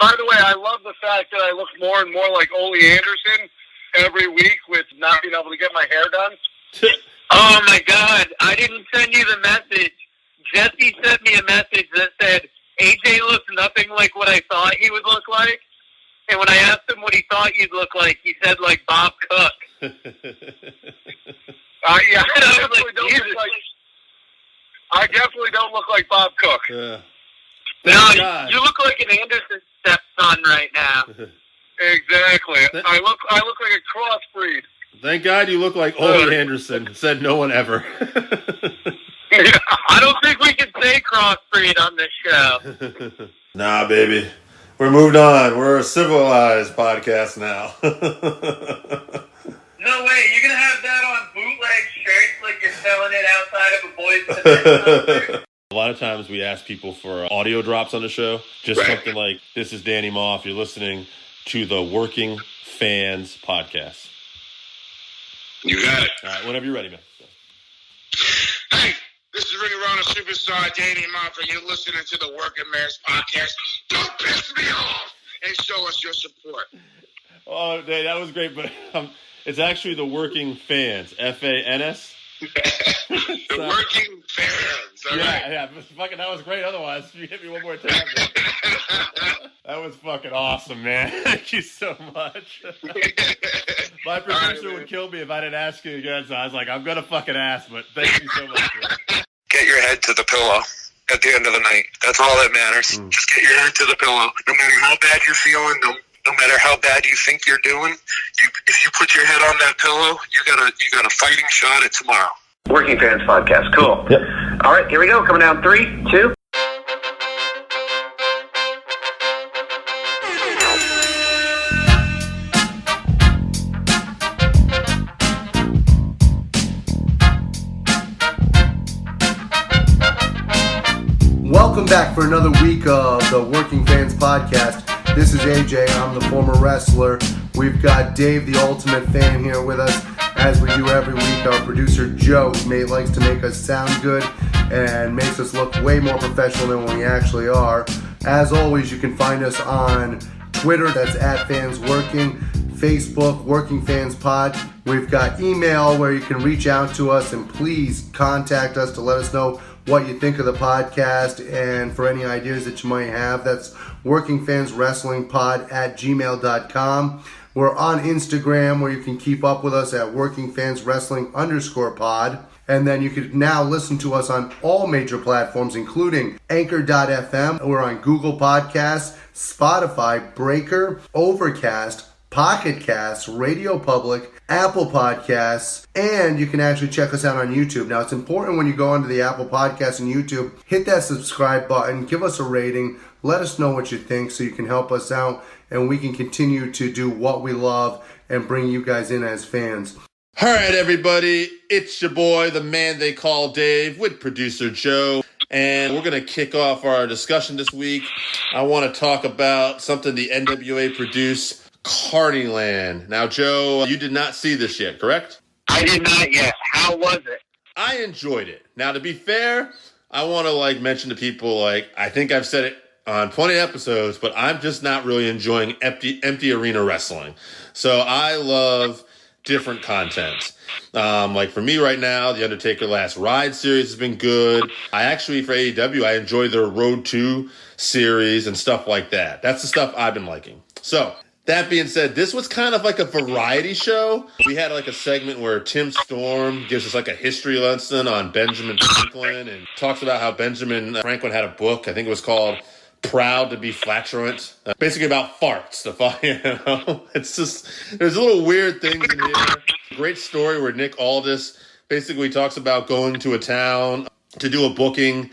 By the way, I love the fact that I look more and more like Ole Anderson every week with not being able to get my hair done. Oh, my God. I didn't send you the message. Jesse sent me a message that said, AJ looks nothing like what I thought he would look like. And when I asked him what he thought you'd look like, he said, like, Bob Cook. Yeah, I definitely don't look like Bob Cook. No, you look like an Anderson stepson right now. Exactly. I look like a crossbreed. Thank God you look like Ole Anderson, said no one ever. I don't think we can say crossbreed on this show. Nah, baby. We're moved on. We're a civilized podcast now. No way. You're going to have that on bootleg shirts like you're selling it outside of a Boys concert? A lot of times we ask people for audio drops on the show. Just something like, this is Danny Maff. You're listening to the Working Fans Podcast. You got it. All right, whenever you're ready, man. Hey, this is Ring Around a Superstar, Danny Maff, and you're listening to the Working Man's Podcast. Don't piss me off and show us your support. Oh, Dave, that was great, but it's actually the Working Fans, F-A-N-S. The Working Fans. All right. Yeah, fucking, that was great. Otherwise, you hit me one more time. That was fucking awesome, man. Thank you so much. My producer would kill me if I didn't ask you again, so I was like, I'm gonna fucking ask, but thank you so much, man. Get your head to the pillow at the end of the night. That's all that matters. Just get your head to the pillow. No matter how bad you're feeling, no matter how bad you think you're doing, if you put your head on that pillow, you got a fighting shot at tomorrow. Working Fans Podcast. Cool. Yep. All right, here we go. Coming down 3, 2. Welcome back for another week of the Working Fans Podcast. This is AJ. I'm the former wrestler. We've got Dave, the ultimate fan, here with us. As we do every week, our producer Joe likes to make us sound good and makes us look way more professional than we actually are. As always, you can find us on Twitter, that's @FansWorking, Facebook, Working Fans Pod. We've got email where you can reach out to us and please contact us to let us know what you think of the podcast and for any ideas that you might have. That's workingfanswrestlingpod@gmail.com. We're on Instagram where you can keep up with us at workingfanswrestling_pod. And then you can now listen to us on all major platforms, including Anchor.fm. We're on Google Podcasts, Spotify, Breaker, Overcast, Pocket Casts, Radio Public, Apple Podcasts, and you can actually check us out on YouTube. Now, it's important when you go onto the Apple Podcasts and YouTube, hit that subscribe button, give us a rating, let us know what you think so you can help us out and we can continue to do what we love and bring you guys in as fans. All right, everybody, it's your boy, the man they call Dave, with producer Joe, and we're going to kick off our discussion this week. I want to talk about something the NWA produced, Carnyland. Now, Joe, you did not see this yet, correct? I did not yet. How was it? I enjoyed it. Now, to be fair, I want to mention to people, I think I've said it on plenty of episodes, but I'm just not really enjoying empty arena wrestling. So I love different content. For me right now, the Undertaker Last Ride series has been good. I actually, for AEW, I enjoy their Road 2 series and stuff like that. That's the stuff I've been liking. So, that being said, this was kind of like a variety show. We had a segment where Tim Storm gives us a history lesson on Benjamin Franklin and talks about how Benjamin Franklin had a book. I think it was called Proud to be Flatulent. Basically about farts. It's just, there's little weird things in here. Great story where Nick Aldis basically talks about going to a town to do a booking.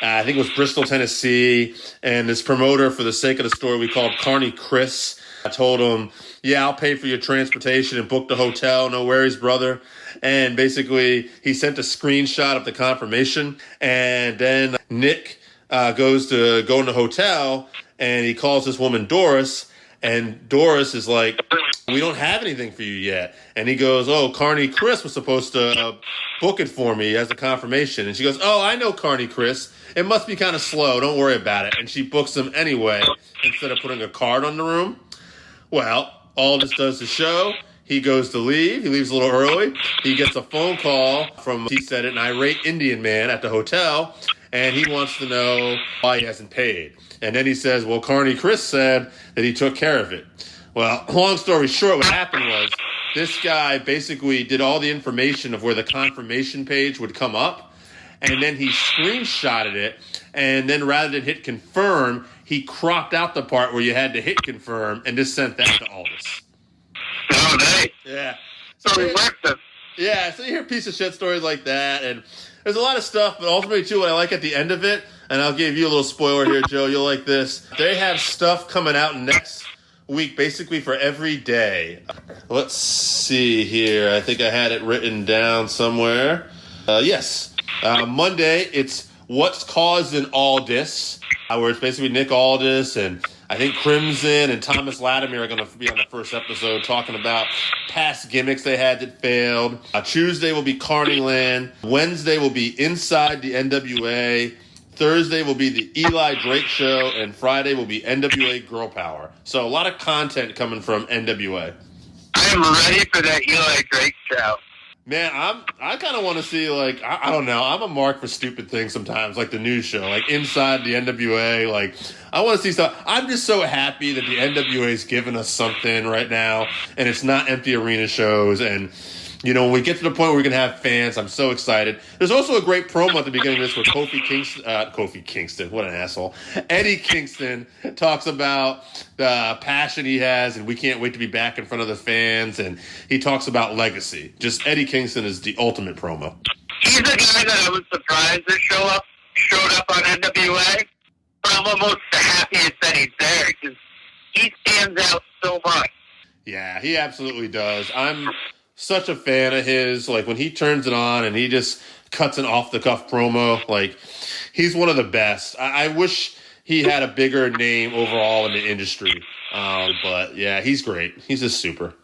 I think it was Bristol, Tennessee. And this promoter, for the sake of the story, we called Carney Chris. I told him, yeah, I'll pay for your transportation and book the hotel. No worries, brother. And basically, he sent a screenshot of the confirmation. And then Nick goes to go in the hotel, and he calls this woman Doris. And Doris is like, we don't have anything for you yet. And he goes, oh, Carney Chris was supposed to book it for me as a confirmation. And she goes, oh, I know Carney Chris. It must be kind of slow. Don't worry about it. And she books him anyway instead of putting a card on the room. Well, Aldous does the show. He goes to leave. He leaves a little early. He gets a phone call from, he said it, an irate Indian man at the hotel. And he wants to know why he hasn't paid. And then he says, well, Carney Chris said that he took care of it. Well, long story short, what happened was this guy basically did all the information of where the confirmation page would come up. And then he screenshotted it. And then rather than hit confirm, he cropped out the part where you had to hit confirm and just sent that to Aldous. Oh, nice. Yeah. So he worked it. Yeah, so you hear piece of shit stories like that, and there's a lot of stuff, but ultimately, too, what I like at the end of it, and I'll give you a little spoiler here, Joe, you'll like this. They have stuff coming out next week, basically for every day. Let's see here. I think I had it written down somewhere. Yes. Monday, it's What's Causing Aldous, where it's basically Nick Aldis and I think Crimson and Thomas Latimer are going to be on the first episode talking about past gimmicks they had that failed. Tuesday will be Carneyland. Wednesday will be Inside the NWA. Thursday will be the Eli Drake Show. And Friday will be NWA Girl Power. So a lot of content coming from NWA. I'm ready for that Eli Drake show. Man, I kind of want to see, like, I don't know. I'm a mark for stupid things sometimes, like the news show, like Inside the NWA. Like, I want to see stuff. I'm just so happy that the NWA is giving us something right now, and it's not empty arena shows. And, you know, when we get to the point where we can have fans, I'm so excited. There's also a great promo at the beginning of this where Kofi Kingston, what an asshole. Eddie Kingston talks about the passion he has, and we can't wait to be back in front of the fans. And he talks about legacy. Just Eddie Kingston is the ultimate promo. He's a guy that I was surprised that showed up on NWA, but I'm almost the happiest that he's there because he stands out so much. Yeah, he absolutely does. I'm such a fan of his. Like, when he turns it on and he just cuts an off-the-cuff promo, like, he's one of the best. I wish he had a bigger name overall in the industry. But, yeah, he's great. He's just super.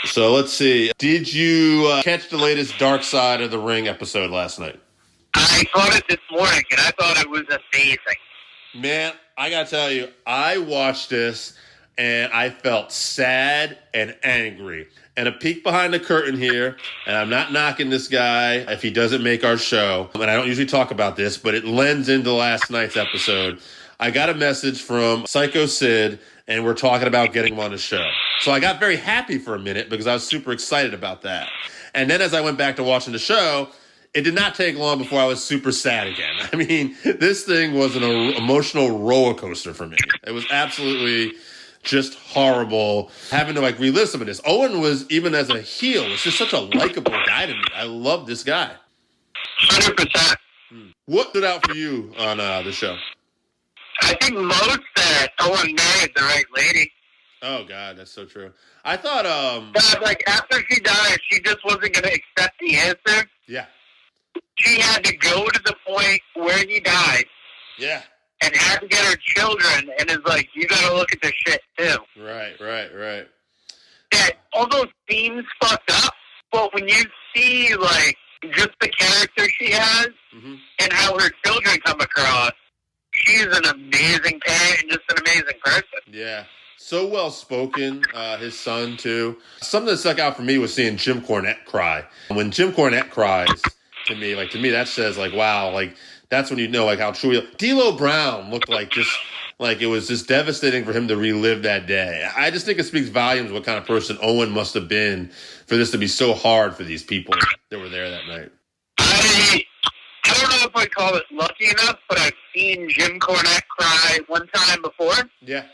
So, let's see. Did you catch the latest Dark Side of the Ring episode last night? I caught it this morning, and I thought it was amazing. Man, I gotta tell you, I watched this, and I felt sad and angry. And a peek behind the curtain here, and I'm not knocking this guy if he doesn't make our show, and I don't usually talk about this, but it lends into last night's episode. I got a message from Psycho Sid, and we're talking about getting him on the show. So I got very happy for a minute because I was super excited about that. And then as I went back to watching the show, it did not take long before I was super sad again. I mean, this thing was an emotional roller coaster for me. It was absolutely just horrible having to like relive some of this. Owen was, even as a heel, was just such a likable guy to me. I love this guy. 100%. What stood out for you on the show? I think most that Owen married the right lady. Oh God, that's so true. I thought God, like after she died, she just wasn't going to accept the answer. Yeah. She had to go to the point where he died. Yeah. And had to get her children, and is like, you got to look at this shit too. Right. That all those themes fucked up, but when you see like just the character she has and how her children come across, she's an amazing parent and just an amazing person. Yeah. So well spoken, his son too. Something that stuck out for me was seeing Jim Cornette cry. When Jim Cornette cries, to me that says like, wow, like that's when you know like how true. D'Lo Brown looked like just like it was just devastating for him to relive that day. I just think it speaks volumes what kind of person Owen must have been for this to be so hard for these people that were there that night. I don't know if I'd call it lucky enough, but I've seen Jim Cornette cry one time before. Yeah.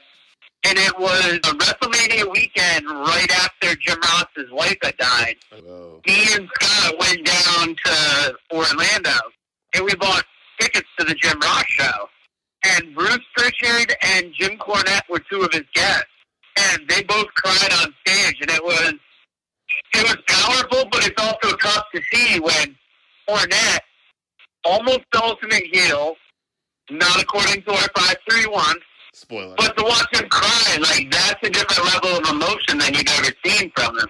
And it was a WrestleMania weekend right after Jim Ross's wife had died. Oh. Me and Scott went down to Orlando, and we bought tickets to the Jim Ross show. And Bruce Pritchard and Jim Cornette were two of his guests. And they both cried on stage, and it was powerful, but it's also tough to see when Cornette, almost the ultimate heel, not according to our 531, Spoiler. But to watch him cry, like, that's a different level of emotion than you've ever seen from him.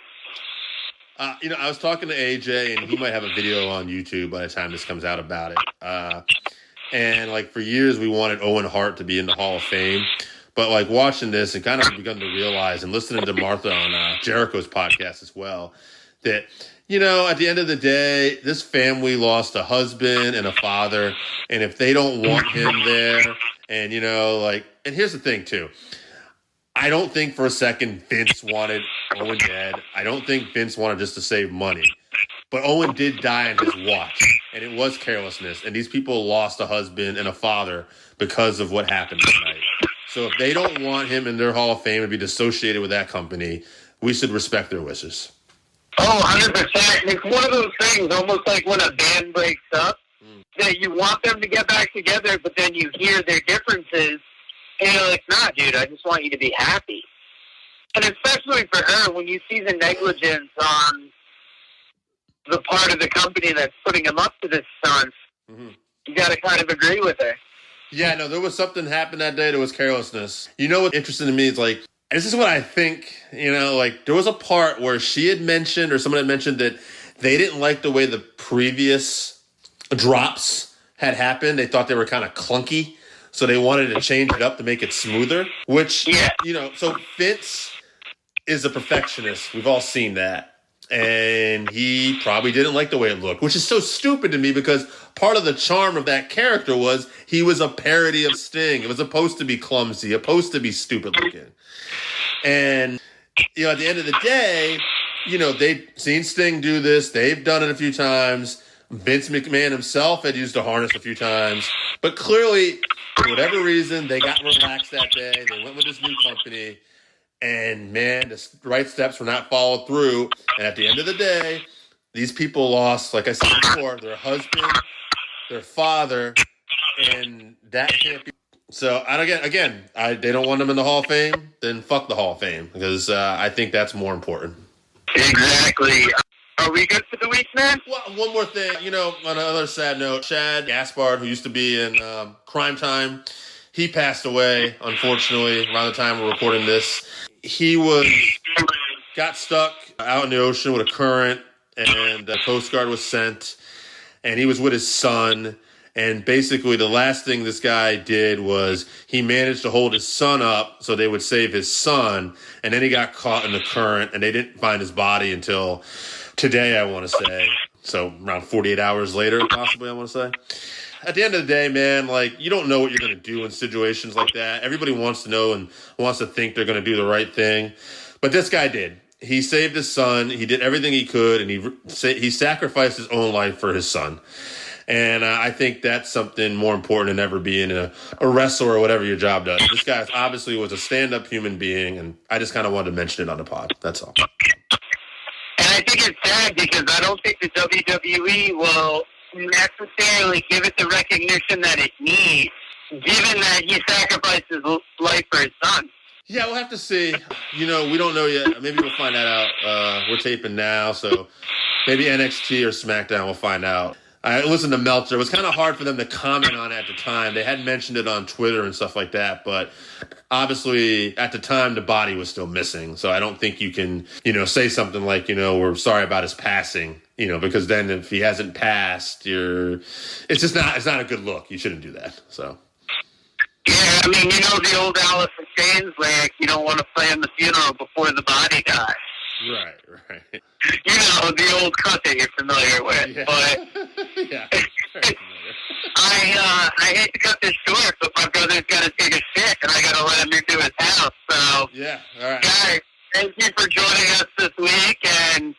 I was talking to AJ, and he might have a video on YouTube by the time this comes out about it. And, like, for years we wanted Owen Hart to be in the Hall of Fame. But, like, watching this and kind of begun to realize, and listening to Martha on Jericho's podcast as well, that, you know, at the end of the day, this family lost a husband and a father. And if they don't want him there, and, you know, like, and here's the thing, too. I don't think for a second Vince wanted Owen dead. I don't think Vince wanted just to save money. But Owen did die on his watch, and it was carelessness. And these people lost a husband and a father because of what happened tonight. So if they don't want him in their Hall of Fame and be associated with that company, we should respect their wishes. Oh, 100%. It's one of those things, almost like when a band breaks up, that you want them to get back together, but then you hear their differences, and you're like, nah, dude, I just want you to be happy. And especially for her, when you see the negligence on the part of the company that's putting him up to this stunt, you got to kind of agree with her. Yeah, no, there was something happened that day that was carelessness. You know what's interesting to me is, like, this is what I think, you know, like, there was a part where she had mentioned, or someone had mentioned, that they didn't like the way the previous drops had happened. They thought they were kind of clunky, so they wanted to change it up to make it smoother, which, you know, so Vince is a perfectionist. We've all seen that. And he probably didn't like the way it looked, which is so stupid to me because part of the charm of that character was he was a parody of Sting. It was supposed to be clumsy, supposed to be stupid looking. And, you know, at the end of the day, you know, they've seen Sting do this. They've done it a few times. Vince McMahon himself had used a harness a few times. But clearly, for whatever reason, they got relaxed that day. They went with this new company. And, man, the right steps were not followed through. And at the end of the day, these people lost, like I said before, their husband, their father, and that can't be. So, they don't want them in the Hall of Fame, then fuck the Hall of Fame, because I think that's more important. Exactly. Are we good for the week, man? Well, one more thing. You know, on another sad note, Shad Gaspard, who used to be in Crime Time, he passed away, unfortunately, around the time we're recording this. He got stuck out in the ocean with a current, and the Coast Guard was sent, and he was with his son. And basically, the last thing this guy did was he managed to hold his son up so they would save his son, and then he got caught in the current, and they didn't find his body until today, I want to say. So around 48 hours later, possibly, I want to say. At the end of the day, man, like, you don't know what you're going to do in situations like that. Everybody wants to know and wants to think they're going to do the right thing. But this guy did. He saved his son. He did everything he could, and he sacrificed his own life for his son. And I think that's something more important than ever being a wrestler or whatever your job does. This guy obviously was a stand-up human being, and I just kind of wanted to mention it on the pod. That's all. And I think it's sad because I don't think the WWE will necessarily give it the recognition that it needs, given that he sacrificed his life for his son. Yeah, we'll have to see. You know, we don't know yet. Maybe we'll find that out. We're taping now, so maybe NXT or SmackDown will find out. I listened to Meltzer. It was kind of hard for them to comment on it at the time. They hadn't mentioned it on Twitter and stuff like that, but obviously at the time the body was still missing. So I don't think you can, you know, say something like, you know, we're sorry about his passing, you know, because then if he hasn't passed, it's not a good look. You shouldn't do that. So. Yeah, I mean, you know the old Alice in Chains lyric, you don't want to plan the funeral before the body dies. Right. You know, the old cut that you're familiar with. Yeah. But yeah. I hate to cut this short, but my brother's got to take a shit, and I got to let him into his house. So, yeah, all right. Guys, thank you for joining us this week, and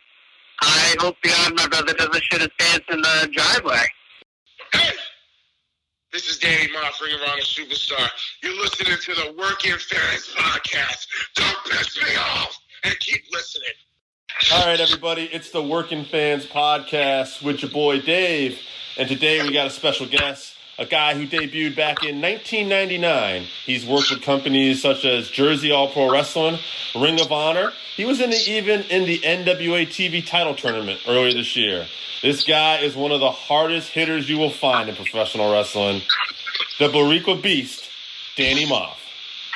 I hope beyond my brother doesn't shit his pants in the driveway. Hey! This is Danny Maff, Ring of Honor Superstar. You're listening to the Working Fans Podcast. Don't piss me off and keep listening. All right, everybody, it's the Working Fans Podcast with your boy Dave. And today we got a special guest, a guy who debuted back in 1999. He's worked with companies such as Jersey All Pro Wrestling, Ring of Honor. He was even in the NWA TV title tournament earlier this year. This guy is one of the hardest hitters you will find in professional wrestling. The Boricua Beast, Danny Maff.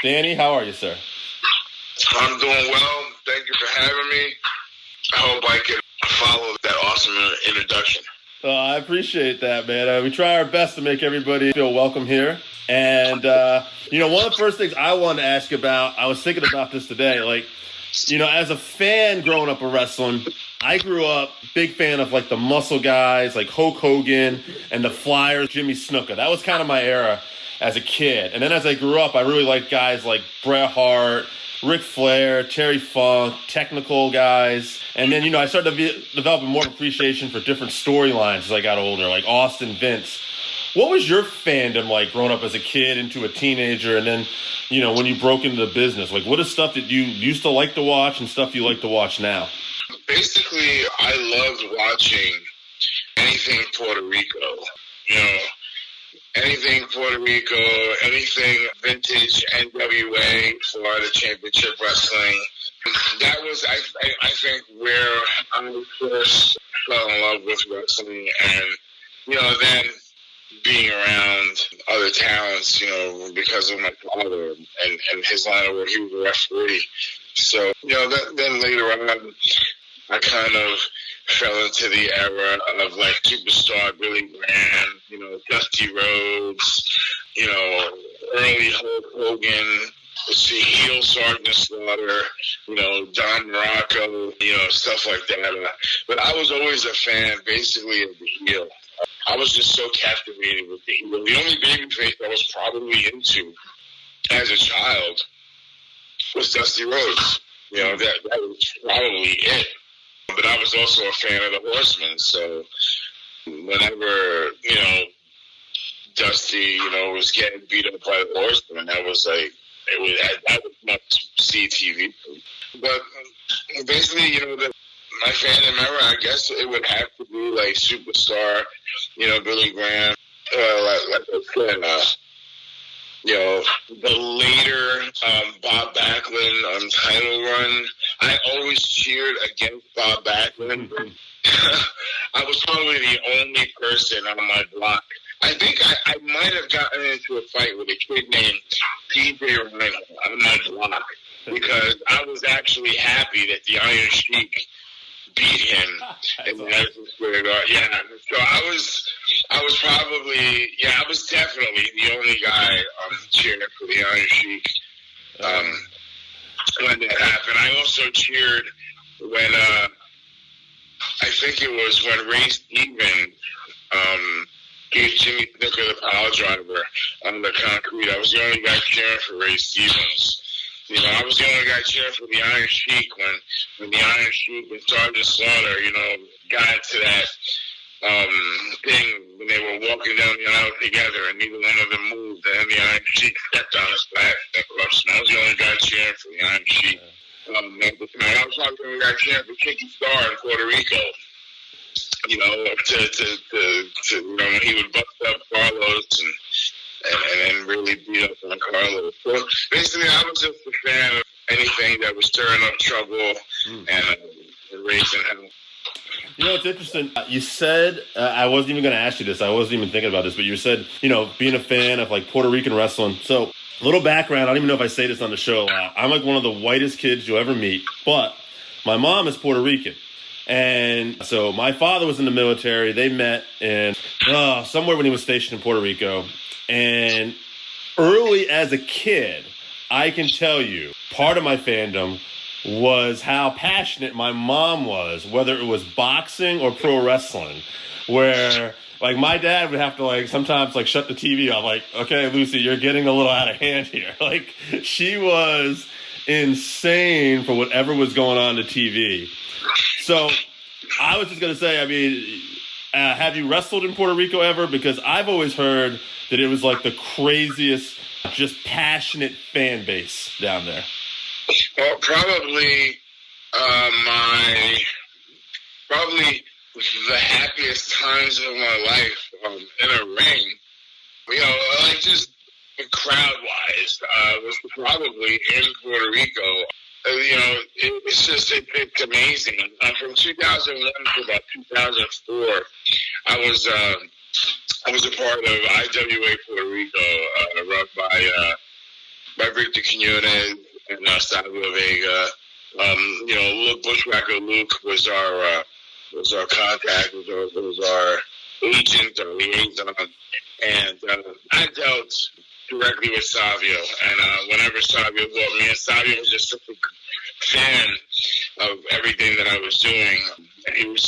Danny, how are you, sir? I'm doing well. Thank you for having me. I hope I can follow that awesome introduction. I appreciate that, man. We try our best to make everybody feel welcome here. And, one of the first things I wanted to ask about, I was thinking about this today, as a fan growing up of wrestling, I grew up big fan of like the muscle guys, like Hulk Hogan and the Flyers, Jimmy Snuka. That was kind of my era as a kid. And then as I grew up, I really liked guys like Bret Hart, Ric Flair, Terry Funk, technical guys. And then, I started developing more appreciation for different storylines as I got older, like Austin, Vince. What was your fandom like growing up as a kid into a teenager, and then, when you broke into the business? Like, what is stuff that you used to like to watch and stuff you like to watch now? Basically, I loved watching anything Puerto Rico. Anything Puerto Rico, anything vintage NWA, Florida Championship Wrestling. That was, I think, where I first fell in love with wrestling. And, then being around other talents, because of my father and his line of work, he was a referee. So, then later on, I kind of fell into the era of like superstar Billy Graham, Dusty Rhodes, early Hulk Hogan, heel Sergeant Slaughter, Don Morocco, stuff like that. But I was always a fan, basically, of the heel. I was just so captivated with the heel. The only babyface I was probably into as a child was Dusty Rhodes. That was probably it. But I was also a fan of the Horsemen, so whenever, Dusty, was getting beat up by the Horsemen, that was like, that was much CTV. But basically, my fandom era, I guess it would have to be like Superstar, Billy Graham, like I said, the later Bob Backlund title run. I always cheered against Bob Backlund. I was probably the only person on my block. I think I might have gotten into a fight with a kid named PJ Ryan on my block because I was actually happy that the Iron Sheik beat him in Madison Square Garden. Yeah, so I was probably, I was definitely the only guy cheering for the Iron Sheik when that happened. I also cheered when, I think it was when Ray Stevens gave Jimmy Snuka the pile driver on the concrete. I was the only guy cheering for Ray Stevens. I was the only guy cheering for the Iron Sheik when the Iron Sheik and Sergeant Slaughter, got into that thing when they were walking down the aisle together and neither one of them moved, and then the Iron Sheik stepped on his back and crushed him. I was the only guy cheering for the Iron Sheik. I was probably the only guy cheering for Kiki Starr in Puerto Rico. To when he would bust up Carlos and really beat up on Carlos. So basically, I was just a fan of anything that was stirring up trouble and raising hell. It's interesting. You said, I wasn't even going to ask you this. I wasn't even thinking about this, but you said, being a fan of like Puerto Rican wrestling. So a little background. I don't even know if I say this on the show. I'm like one of the whitest kids you'll ever meet, but my mom is Puerto Rican. And so my father was in the military. They met in somewhere when he was stationed in Puerto Rico. And early as a kid, I can tell you, part of my fandom was how passionate my mom was, whether it was boxing or pro wrestling, where like my dad would have to like sometimes like shut the TV off, like, okay, Lucy, you're getting a little out of hand here. Like she was insane for whatever was going on the TV. So I was just going to say, have you wrestled in Puerto Rico ever? Because I've always heard that it was like the craziest, just passionate fan base down there. Well, probably the happiest times of my life in a ring, like just crowd-wise, was probably in Puerto Rico. It's amazing. From 2001 to about 2004, I was a part of IWA Puerto Rico, run by by Victor Quinones and Savio Vega. Luke Bushwhacker Luke was our contact, was our agent, our liaison, and I dealt directly with Savio. And whenever Savio bought me, and Savio was just such a fan of everything that I was doing, and he was